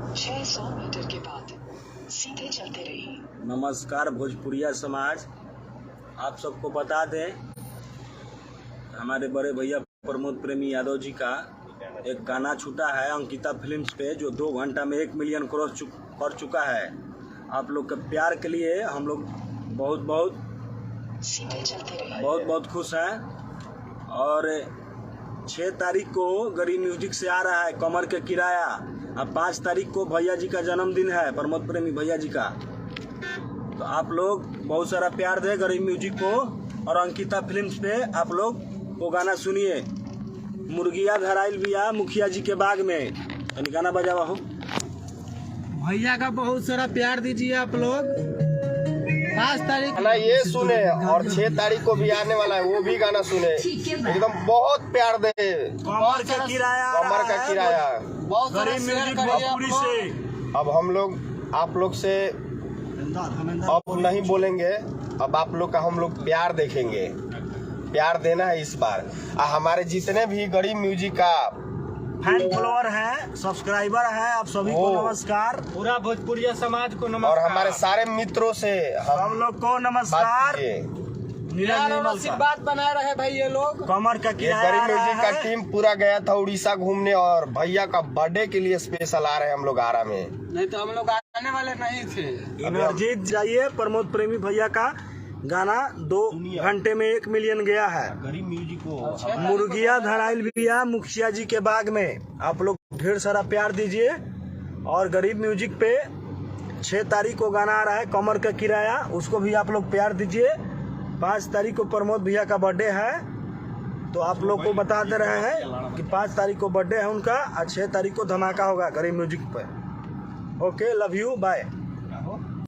600 metre के बाद सीधे चलते रहिए। नमस्कार भोजपुरिया समाज, आप सबको बता दें हमारे बड़े भैया प्रमोद प्रेमी यादव जी का एक गाना छूटा है अंकिता फिल्म्स पे, जो 2 घंटा में 1 मिलियन क्रॉस कर चुका है। आप लोग के प्यार के लिए हम लोग बहुत बहुत खुश हैं। और 6 तारीख को गरीब म्यूजिक से आ रहा है कमर के किराया। अब 5 तारीख को भैया जी का जन्मदिन है, प्रमोद प्रेमी भैया जी का। तो आप लोग बहुत सारा प्यार दें गरीब म्यूजिक को, और अंकिता फिल्म्स पे आप लोग वो गाना सुनिए, मुर्गिया धराइल बिया मुखिया जी के बाग में। यानी गाना बजावा हो। भैया का बहुत सारा प्यार दीजिए आप लोग। 5 तारीख गाना ये सुने और 6 तारीख को भी आने वाला है, वो भी गाना सुने। एकदम बहुत प्यार दे। कमर का किराया, कमर का किराया गरीब म्यूजिक भोजपुरी से। अब हम लोग आप लोग से अब नहीं बोलेंगे, अब आप लोग का हम लोग प्यार देखेंगे। प्यार देना है इस बार। हमारे जितने भी गरीब म्यूजिक का फैन फॉलोअर है, सब्सक्राइबर है, आप सभी को नमस्कार। पूरा भोजपुरिया समाज को नमस्कार। और हमारे सारे मित्रों से हम लोग को नमस्कार। आशीर्वाद बनाए रहे भाई ये लोग। कमर का किराया गरीब म्यूजिक का टीम पूरा गया था उड़ीसा घूमने, और भैया का बर्थडे के लिए स्पेशल आ रहे हैं हम लोग आरा में। नहीं तो हम लोग आने वाले नहीं थे। एनर्जीत जाइए, प्रमोद प्रेमी भैया का गाना 2 घंटे में 1 मिलियन गया है। गरीब म्यूजिक को मुर्गिया धराइल बिया मुखिया जी के बाग में। आप लोग ढेर सारा प्यार दीजिए। और गरीब म्यूजिक पे 6 तारीख को गाना आ रहा है कमर का किराया, उसको भी आप लोग प्यार दीजिए। 5 तारीख को प्रमोद भैया का बर्थडे है, तो आप लोग को बता दे रहे हैं कि 5 तारीख को बर्थडे है उनका, और 6 तारीख को धमाका होगा गरीब म्यूजिक पे। Okay, love you, bye.